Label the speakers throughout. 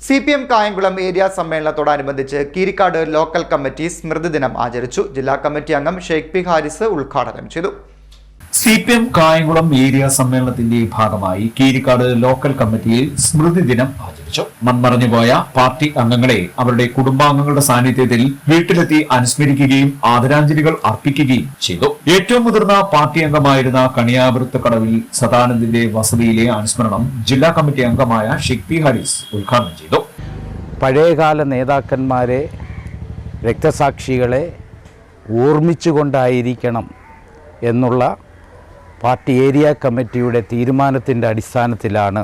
Speaker 1: CPM Kayamkulam area സമ്മേളനത്തോടനുബന്ധിച്ച് Keerikkad local committee സ്മൃതിദിനം ആചരിച്ചു. ജില്ലാ കമ്മിറ്റി അംഗം ഷെയ്ഖ് പി ഹാരിസ് ഉദ്ഘാടനം ചെയ്തു.
Speaker 2: CPM കായംകുളം ഏരിയ സമ്മേളനത്തിന്റെ ഭാഗമായി കീരിക്കാട് ലോക്കൽ കമ്മിറ്റിയിൽ സ്മൃതി ദിനം ആചരിച്ചു. മൺമറഞ്ഞുപോയ പാർട്ടി അംഗങ്ങളെ അവരുടെ കുടുംബാംഗങ്ങളുടെ സാന്നിധ്യത്തിൽ വീട്ടിലെത്തി അനുസ്മരിക്കുകയും ആദരാഞ്ജലികൾ അർപ്പിക്കുകയും ചെയ്തു. ഏറ്റവും മുതിർന്ന പാർട്ടി അംഗമായിരുന്ന കണിയാപുരത്ത് കടവിൽ സദാനന്ദന്റെ വസതിയിലെ അനുസ്മരണം ജില്ലാ കമ്മിറ്റി അംഗമായ ഷെയ്ഖ് പി ഹാരിസ് ഉദ്ഘാടനം ചെയ്തു.
Speaker 3: പഴയകാല നേതാക്കന്മാരെ, രക്തസാക്ഷികളെ ഓർമ്മിച്ചുകൊണ്ടായിരിക്കണം എന്നുള്ള പാർട്ടി ഏരിയ കമ്മിറ്റിയുടെ തീരുമാനത്തിൻ്റെ അടിസ്ഥാനത്തിലാണ്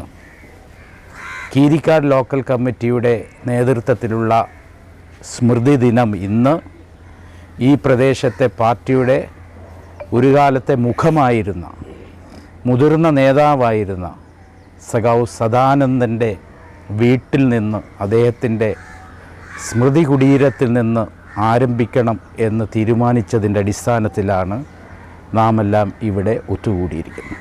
Speaker 3: കീരിക്കാട് ലോക്കൽ കമ്മിറ്റിയുടെ നേതൃത്വത്തിലുള്ള സ്മൃതി ദിനം ഇന്ന് ഈ പ്രദേശത്തെ പാർട്ടിയുടെ ഒരു കാലത്തെ മുഖമായിരുന്ന മുതിർന്ന നേതാവായിരുന്ന സഖാവ് സദാനന്ദൻ്റെ വീട്ടിൽ നിന്ന്, അദ്ദേഹത്തിൻ്റെ സ്മൃതി കുടീരത്തിൽ നിന്ന് ആരംഭിക്കണം എന്ന് തീരുമാനിച്ചതിൻ്റെ അടിസ്ഥാനത്തിലാണ് നാമെല്ലാം ഇവിടെ ഒത്തുകൂടിയിരിക്കുന്നത്.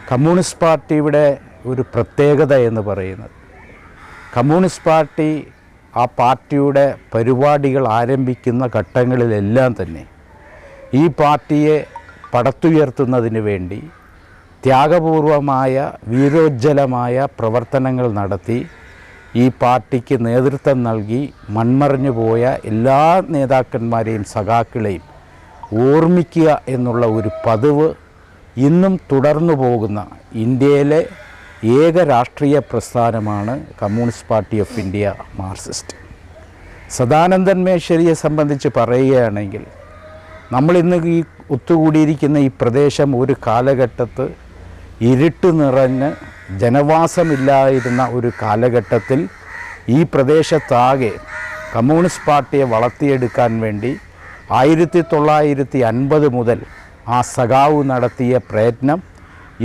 Speaker 3: കമ്മ്യൂണിസ്റ്റ് പാർട്ടിയുടെ ഒരു പ്രത്യേകത എന്ന് പറയുന്നത്, കമ്മ്യൂണിസ്റ്റ് പാർട്ടി ആ പാർട്ടിയുടെ പരിപാടികൾ ആരംഭിക്കുന്ന ഘട്ടങ്ങളിലെല്ലാം തന്നെ ഈ പാർട്ടിയെ പടുത്തുയർത്തുന്നതിന് വേണ്ടി ത്യാഗപൂർവമായ വീരോജ്വലമായ പ്രവർത്തനങ്ങൾ നടത്തി ഈ പാർട്ടിക്ക് നേതൃത്വം നൽകി മൺമറഞ്ഞു പോയ എല്ലാ നേതാക്കന്മാരെയും സഖാക്കളെയും ഓർമ്മിക്കുക എന്നുള്ള ഒരു പതിവ് ഇന്നും തുടർന്നു പോകുന്ന ഇന്ത്യയിലെ ഏക രാഷ്ട്രീയ പ്രസ്ഥാനമാണ് communist party of India Marxist. Sadanandan മേശ്ശേരിയെ സംബന്ധിച്ച് പറയുകയാണെങ്കിൽ, നമ്മളിന്ന് ഈ ഒത്തുകൂടിയിരിക്കുന്ന ഈ പ്രദേശം ഒരു കാലഘട്ടത്ത് ഇരുട്ട് നിറഞ്ഞ് ജനവാസമില്ലായിരുന്ന ഒരു കാലഘട്ടത്തിൽ ഈ പ്രദേശത്താകെ കമ്മ്യൂണിസ്റ്റ് പാർട്ടിയെ വളർത്തിയെടുക്കാൻ വേണ്ടി 1950 മുതൽ ആ സഖാവ് നടത്തിയ പ്രയത്നം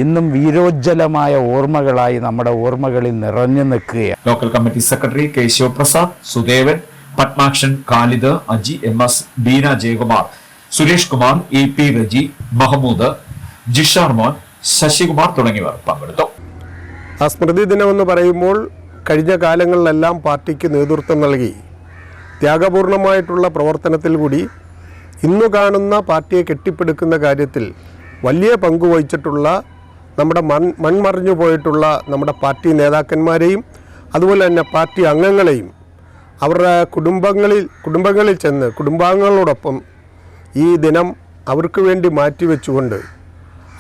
Speaker 3: ഇന്നും വീരോജ്വലമായ ഓർമ്മകളായി നമ്മുടെ ഓർമ്മകളിൽ നിറഞ്ഞു നിൽക്കുകയാണ്.
Speaker 2: Local committee secretary K Sivaprasad, Sudevan, Padmakshan, Khalid, Aji MS, Beena Jayakumar, Suresh Kumar, EP Reji, Mahammood, Jishar Mon, Sasikumar തുടങ്ങിയവർ പങ്കെടുത്തു.
Speaker 4: ആ സ്മൃതി ദിനമെന്ന് പറയുമ്പോൾ കഴിഞ്ഞ കാലങ്ങളിലെല്ലാം പാർട്ടിക്ക് നേതൃത്വം നൽകി ത്യാഗപൂർണമായിട്ടുള്ള പ്രവർത്തനത്തിൽ കൂടി ഇന്നു കാണുന്ന പാർട്ടിയെ കെട്ടിപ്പടുക്കുന്ന കാര്യത്തിൽ വലിയ പങ്ക് വഹിച്ചിട്ടുള്ള നമ്മുടെ മൺമറഞ്ഞു പോയിട്ടുള്ള നമ്മുടെ പാർട്ടി നേതാക്കന്മാരെയും അതുപോലെ തന്നെ പാർട്ടി അംഗങ്ങളെയും അവരുടെ കുടുംബങ്ങളിൽ ചെന്ന് കുടുംബാംഗങ്ങളോടൊപ്പം ഈ ദിനം അവർക്ക് വേണ്ടി മാറ്റിവെച്ചുകൊണ്ട്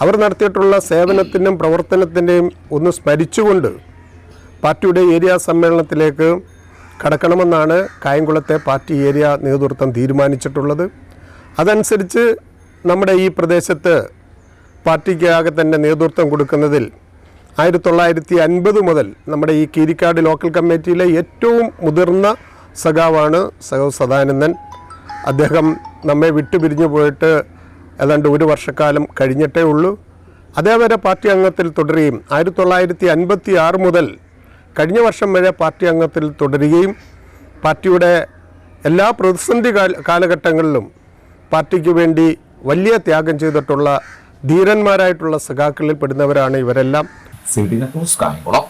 Speaker 4: അവർ നടത്തിയിട്ടുള്ള സേവനത്തിൻ്റെയും പ്രവർത്തനത്തിൻ്റെയും ഒന്ന് സ്മരിച്ചുകൊണ്ട് പാർട്ടിയുടെ ഏരിയ സമ്മേളനത്തിലേക്ക് കടക്കണമെന്നാണ് കായംകുളത്തെ പാർട്ടി ഏരിയ നേതൃത്വം തീരുമാനിച്ചിട്ടുള്ളത്. അതനുസരിച്ച് നമ്മുടെ ഈ പ്രദേശത്ത് പാർട്ടിക്കാകെ തന്നെ നേതൃത്വം കൊടുക്കുന്നതിൽ 1950 മുതൽ നമ്മുടെ ഈ കീരിക്കാട് ലോക്കൽ കമ്മിറ്റിയിലെ ഏറ്റവും മുതിർന്ന സഖാവാണ് സഖാവ് സദാനന്ദൻ. അദ്ദേഹം നമ്മെ വിട്ടുപിരിഞ്ഞു പോയിട്ട് ഏതാണ്ട് ഒരു വർഷക്കാലം കഴിഞ്ഞിട്ടേ ഉള്ളൂ. അതേവരെ പാർട്ടി അംഗത്തിൽ തുടരുകയും 1956 മുതൽ കഴിഞ്ഞ വർഷം വരെ പാർട്ടി അംഗത്തിൽ തുടരുകയും പാർട്ടിയുടെ എല്ലാ പ്രതിസന്ധി കാലഘട്ടങ്ങളിലും പാർട്ടിക്ക് വേണ്ടി വലിയ ത്യാഗം ചെയ്തിട്ടുള്ള ധീരന്മാരായിട്ടുള്ള സഖാക്കളിൽ പെടുന്നവരാണ് ഇവരെല്ലാം.
Speaker 2: CDN news Kayamkulam.